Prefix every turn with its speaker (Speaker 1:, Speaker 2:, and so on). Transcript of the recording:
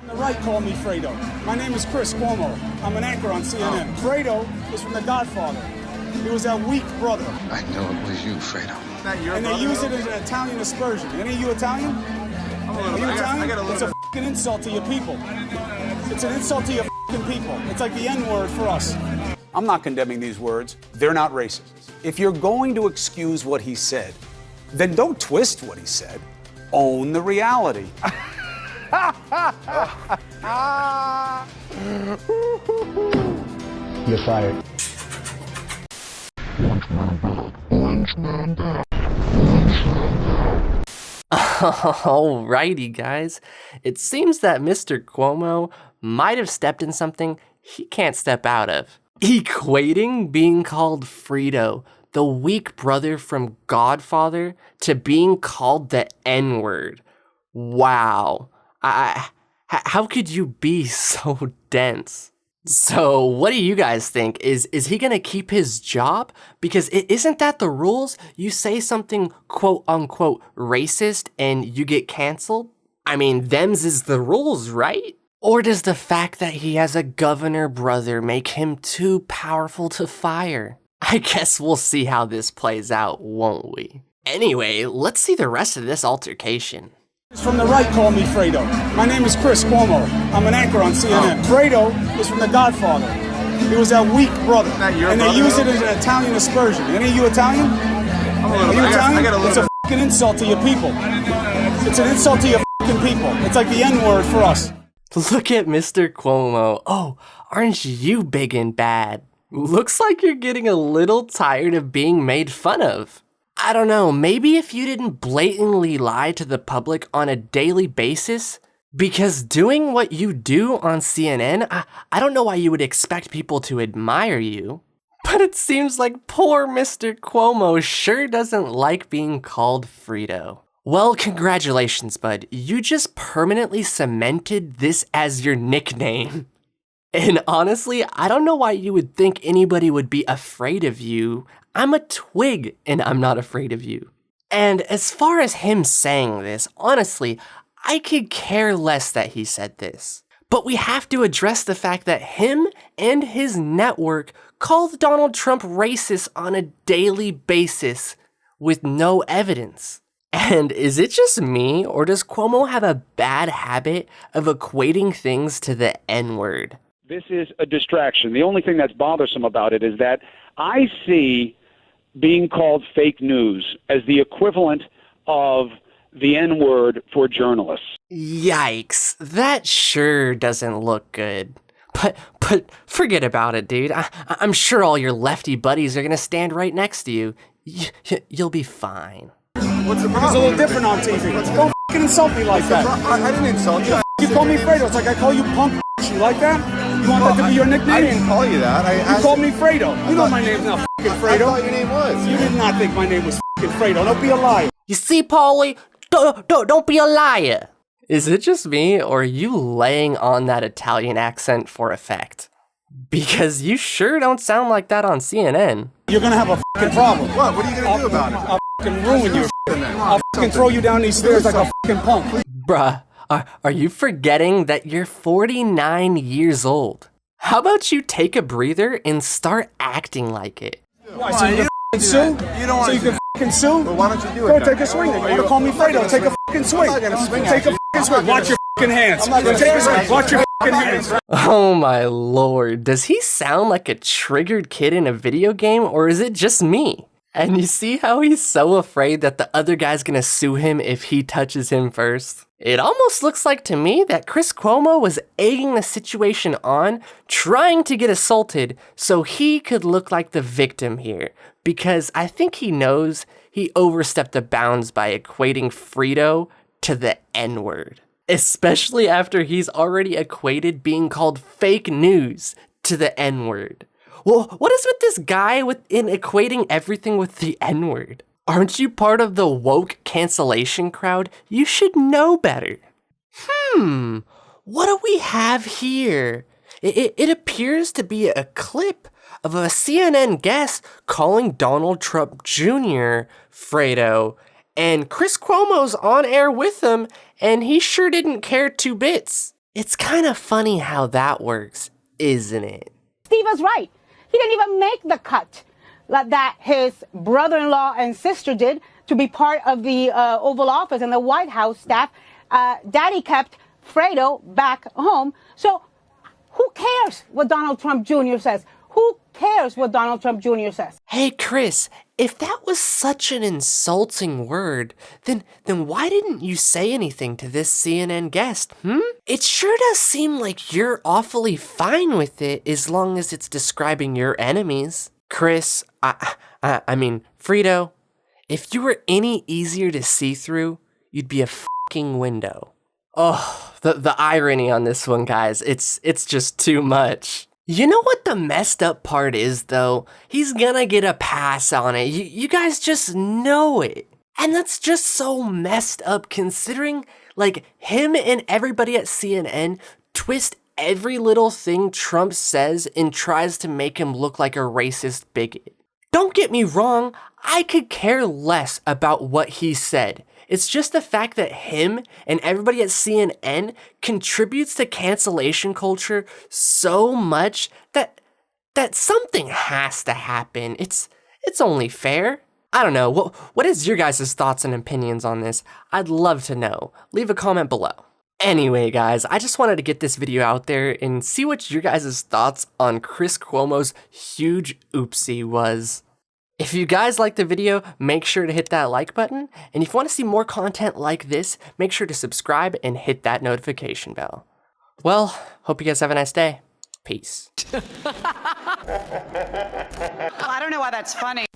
Speaker 1: From the right, call me Fredo. My name is Chris Cuomo. I'm an anchor on CNN. Fredo is from The Godfather. He was that weak brother.
Speaker 2: I know it was you, Fredo.
Speaker 1: And they use it as an Italian aspersion. Any of you Italian? Are you Italian? It's a f***ing insult to your people. It's an insult to your f***ing people. It's like the N-word for us. I'm not condemning these words. They're not racist. If you're going to excuse what he said, then don't twist what he said. Own the reality.
Speaker 3: You're fired.
Speaker 4: Alrighty, guys. It seems that Mr. Cuomo might have stepped in something he can't step out of. Equating being called Fredo, the weak brother from Godfather, to being called the N-word. Wow. How could you be so dense? So what do you guys think? Is he gonna keep his job? Because isn't that the rules? You say something quote unquote racist and you get canceled? I mean, them's is the rules, right? Or does the fact that he has a governor brother make him too powerful to fire? I guess we'll see how this plays out, won't we? Anyway, let's see the rest of this altercation.
Speaker 1: From the right, call me Fredo. My name is Chris Cuomo. I'm an anchor on CNN. Fredo is from The Godfather. He was that weak brother. And they use it as an Italian aspersion. Any of you Italian? Are you Italian? It's a f***ing insult to your people. It's an insult to your f***ing people. It's like the N-word for us.
Speaker 4: Look at Mr. Cuomo. Oh, aren't you big and bad? Looks like you're getting a little tired of being made fun of. I don't know, maybe if you didn't blatantly lie to the public on a daily basis, because doing what you do on CNN, I don't know why you would expect people to admire you. But it seems like poor Mr. Cuomo sure doesn't like being called Fredo. Well, congratulations, bud. You just permanently cemented this as your nickname. And honestly, I don't know why you would think anybody would be afraid of you. I'm a twig and I'm not afraid of you. And as far as him saying this, honestly, I could care less that he said this. But we have to address the fact that him and his network called Donald Trump racist on a daily basis with no evidence. And is it just me, or does Cuomo have a bad habit of equating things to the N-word?
Speaker 5: This is a distraction. The only thing that's bothersome about it is that I see being called fake news as the equivalent of the N-word for journalists.
Speaker 4: Yikes, that sure doesn't look good. But forget about it, dude. I'm sure all your lefty buddies are gonna stand right next to you. You'll be fine.
Speaker 1: What's the problem? It's a little different on TV. Don't f***ing insult me like that.
Speaker 3: I didn't insult you.
Speaker 1: You call me Fredo. It's like I call you punk. You like that? You want that to be your nickname?
Speaker 3: I didn't call you that.
Speaker 1: You called me Fredo. You know my name's not f***ing Fredo.
Speaker 3: I thought your name was.
Speaker 1: You did not think my name was f***ing Fredo. Don't be a liar.
Speaker 4: You see, Paulie? Don't be a liar. Is it just me, or are you laying on that Italian accent for effect? Because you sure don't sound like that on CNN.
Speaker 1: You're gonna have a f***ing problem.
Speaker 3: What? What are you gonna do about it?
Speaker 1: I'll f***ing ruin you. I'll f***ing throw you down these stairs like a f***ing punk.
Speaker 4: Bruh, are you forgetting that you're 49 years old? How about you take a breather and start acting like it?
Speaker 1: Why, so you can f***ing sue?
Speaker 3: You don't want
Speaker 1: so you can f***ing sue?
Speaker 3: Well, why don't you do it?
Speaker 1: Go take a swing. You wanna call me Fredo? Take a f***ing swing.
Speaker 3: I'm not gonna swing
Speaker 1: Take a f***ing swing. Watch your f***ing hands.
Speaker 3: I'm not gonna
Speaker 1: take a
Speaker 3: swing.
Speaker 1: swing. Watch your f***ing hands.
Speaker 4: Oh my lord, does he sound like a triggered kid in a video game, or is it just me? And you see how he's so afraid that the other guy's gonna sue him if he touches him first? It almost looks like to me that Chris Cuomo was egging the situation on, trying to get assaulted so he could look like the victim here. Because I think he knows he overstepped the bounds by equating Fredo to the N-word. Especially after he's already equated being called fake news to the N-word. Well, what is with this guy in equating everything with the N-word? Aren't you part of the woke cancellation crowd? You should know better. What do we have here? It appears to be a clip of a CNN guest calling Donald Trump Jr. Fredo, and Chris Cuomo's on air with him, and he sure didn't care two bits. It's kind of funny how that works, isn't it?
Speaker 6: Steve was right. He didn't even make the cut that his brother-in-law and sister did to be part of the Oval Office and the White House staff. Daddy kept Fredo back home. So who cares what Donald Trump Jr. says? Who cares what Donald Trump Jr. says?
Speaker 4: Hey, Chris, if that was such an insulting word, then why didn't you say anything to this CNN guest, It sure does seem like you're awfully fine with it as long as it's describing your enemies. Chris, I mean, Fredo, if you were any easier to see through, you'd be a fucking window. Oh, the irony on this one, guys, it's just too much. You know what the messed up part is, though? He's gonna get a pass on it. You guys just know it. And that's just so messed up considering, like, him and everybody at CNN twist every little thing Trump says and tries to make him look like a racist bigot. Don't get me wrong, I could care less about what he said. It's just the fact that him and everybody at CNN contributes to cancellation culture so much that something has to happen. It's only fair. I don't know. What is your guys' thoughts and opinions on this? I'd love to know. Leave a comment below. Anyway, guys, I just wanted to get this video out there and see what your guys' thoughts on Chris Cuomo's huge oopsie was. If you guys liked the video, make sure to hit that like button. And if you want to see more content like this, make sure to subscribe and hit that notification bell. Well, hope you guys have a nice day. Peace.
Speaker 7: Well, I don't know why that's funny.